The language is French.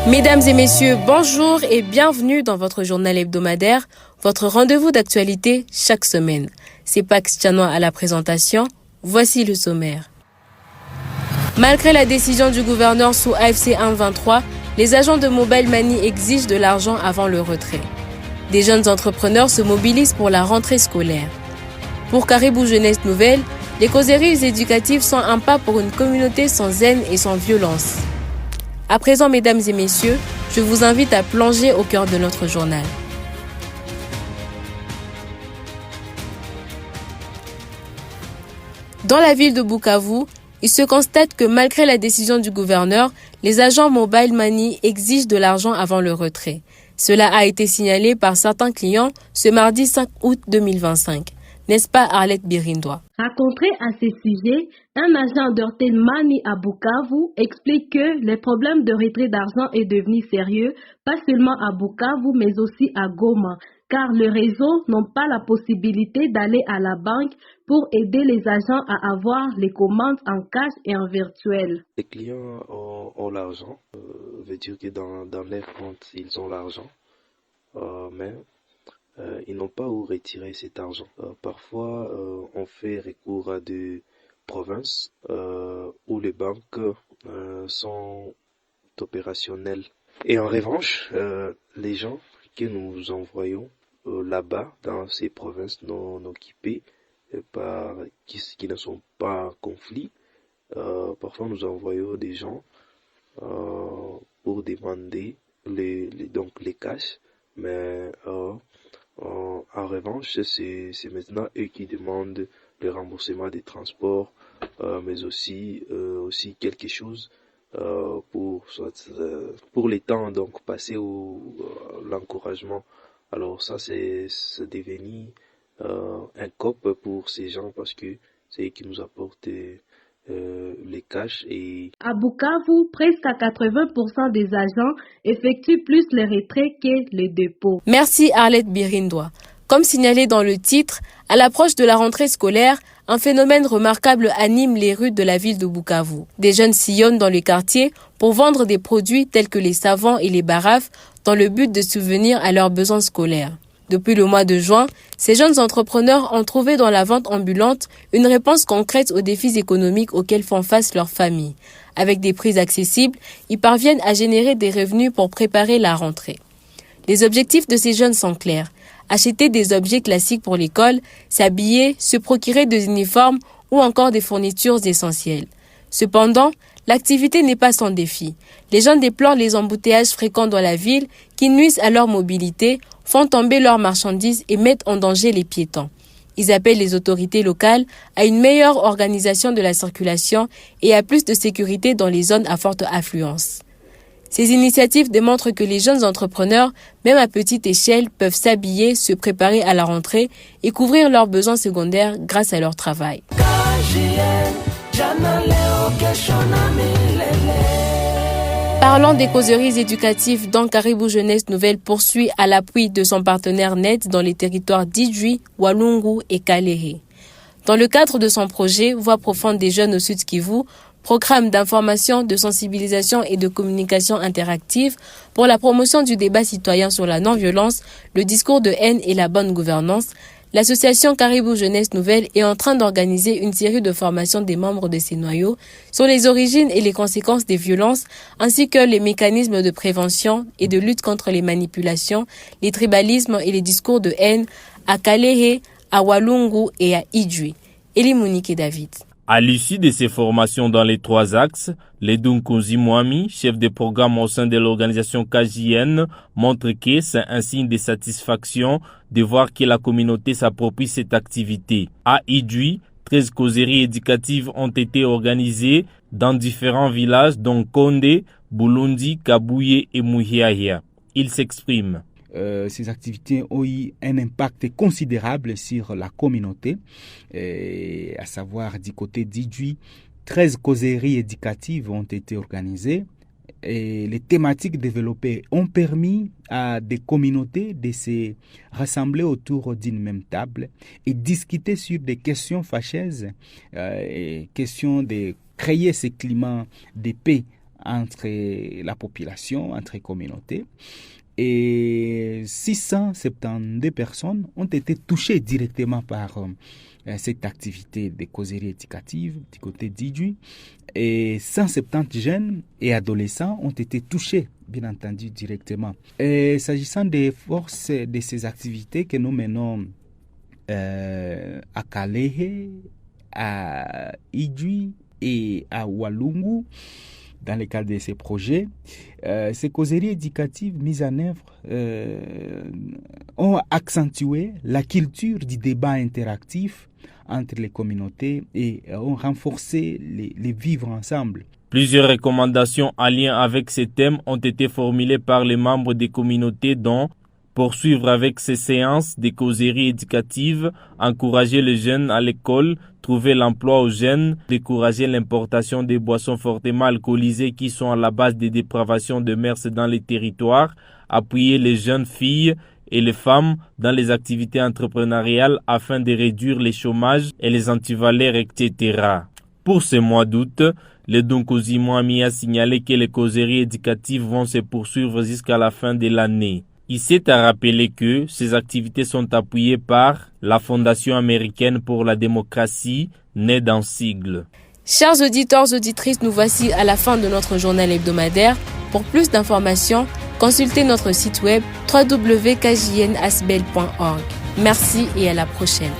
Mesdames et messieurs, bonjour et bienvenue dans votre journal hebdomadaire, votre rendez-vous d'actualité chaque semaine. C'est Pax Chanois à la présentation. Voici le sommaire. Malgré la décision du gouverneur sous AFC 123, les agents de Mobile Money exigent de l'argent avant le retrait. Des jeunes entrepreneurs se mobilisent pour la rentrée scolaire. Pour Caribou Jeunesse Nouvelle, les causeries éducatives sont un pas pour une communauté sans haine et sans violence. À présent, mesdames et messieurs, je vous invite à plonger au cœur de notre journal. Dans la ville de Bukavu, il se constate que malgré la décision du gouverneur, les agents Mobile Money exigent de l'argent avant le retrait. Cela a été signalé par certains clients ce mardi 5 août 2025. N'est-ce pas Arlette Birindois? Rencontré à ce sujet, un agent d'Airtel Money à Bukavu explique que les problèmes de retrait d'argent est devenu sérieux, pas seulement à Bukavu mais aussi à Goma, car le réseau n'a pas la possibilité d'aller à la banque pour aider les agents à avoir les commandes en cash et en virtuel. Les clients ont l'argent, veut dire que dans leur compte, ils ont l'argent, mais ils n'ont pas où retirer cet argent. Parfois, on fait recours à des provinces où les banques sont opérationnelles. Et en revanche, les gens que nous envoyons là-bas, dans ces provinces non occupées, qui ne sont pas en conflit, parfois nous envoyons des gens pour demander les cash, mais en revanche, c'est maintenant eux qui demandent le remboursement des transports, mais aussi quelque chose pour les temps donc passés ou l'encouragement. Alors ça, c'est devenu un cop pour ces gens parce que c'est eux qui nous apportent les cash. Et à Bukavu, presque à 80% des agents effectuent plus les retraits que les dépôts. Merci Arlette Birindois. Comme signalé dans le titre, à l'approche de la rentrée scolaire, un phénomène remarquable anime les rues de la ville de Bukavu. Des jeunes sillonnent dans les quartiers pour vendre des produits tels que les savons et les barafes dans le but de subvenir à leurs besoins scolaires. Depuis le mois de juin, ces jeunes entrepreneurs ont trouvé dans la vente ambulante une réponse concrète aux défis économiques auxquels font face leurs familles. Avec des prix accessibles, ils parviennent à générer des revenus pour préparer la rentrée. Les objectifs de ces jeunes sont clairs. Acheter des objets classiques pour l'école, s'habiller, se procurer des uniformes ou encore des fournitures essentielles. Cependant, l'activité n'est pas sans défi. Les gens déplorent les embouteillages fréquents dans la ville qui nuisent à leur mobilité, font tomber leurs marchandises et mettent en danger les piétons. Ils appellent les autorités locales à une meilleure organisation de la circulation et à plus de sécurité dans les zones à forte affluence. Ces initiatives démontrent que les jeunes entrepreneurs, même à petite échelle, peuvent s'habiller, se préparer à la rentrée et couvrir leurs besoins secondaires grâce à leur travail. Parlons des causeries éducatives dont Caribou Jeunesse Nouvelle poursuit à l'appui de son partenaire net dans les territoires d'Idjui, Walungu et Kalehe. Dans le cadre de son projet Voix profonde des jeunes au Sud Kivu, programme d'information, de sensibilisation et de communication interactive pour la promotion du débat citoyen sur la non-violence, le discours de haine et la bonne gouvernance, l'association Caribou Jeunesse Nouvelle est en train d'organiser une série de formations des membres de ces noyaux sur les origines et les conséquences des violences, ainsi que les mécanismes de prévention et de lutte contre les manipulations, les tribalismes et les discours de haine à Kalehe, à Walungu et à Idjui. Elie Monique et David. À l'issue de ces formations dans les 3 axes, Ledunkunzi Mwami, chef de programme au sein de l'organisation KJN, montre que c'est un signe de satisfaction de voir que la communauté s'approprie cette activité. À Idjui, 13 causeries éducatives ont été organisées dans différents villages dont Konde, Bulundi, Kabouye et Mouhiahia. Il s'exprime. Ces activités ont eu un impact considérable sur la communauté, à savoir du côté d'Idjui, 13 causeries éducatives ont été organisées et les thématiques développées ont permis à des communautés de se rassembler autour d'une même table et discuter sur des questions fâcheuses, questions de créer ce climat de paix entre la population, entre les communautés. Et 672 personnes ont été touchées directement par cette activité de causerie éducative du côté d'Idjwi. Et 170 jeunes et adolescents ont été touchés, bien entendu, directement. Et s'agissant des forces de ces activités que nous menons à Kalehe, à Idjwi et à Walungu, dans le cadre de ces projets, ces causeries éducatives mises en œuvre ont accentué la culture du débat interactif entre les communautés et ont renforcé les vivre ensemble. Plusieurs recommandations en lien avec ces thèmes ont été formulées par les membres des communautés, dont poursuivre avec ces séances de causeries éducatives, encourager les jeunes à l'école, trouver l'emploi aux jeunes, décourager l'importation des boissons fortement alcoolisées qui sont à la base des dépravations de mœurs dans les territoires, appuyer les jeunes filles et les femmes dans les activités entrepreneuriales afin de réduire les chômages et les antivalaires, etc. Pour ce mois d'août, le Dunkuzimwami a signalé que les causeries éducatives vont se poursuivre jusqu'à la fin de l'année. Il s'est à rappeler que ces activités sont appuyées par la Fondation américaine pour la démocratie, née d'un sigle. Chers auditeurs, auditrices, nous voici à la fin de notre journal hebdomadaire. Pour plus d'informations, consultez notre site web www.kjnasbel.org. Merci et à la prochaine.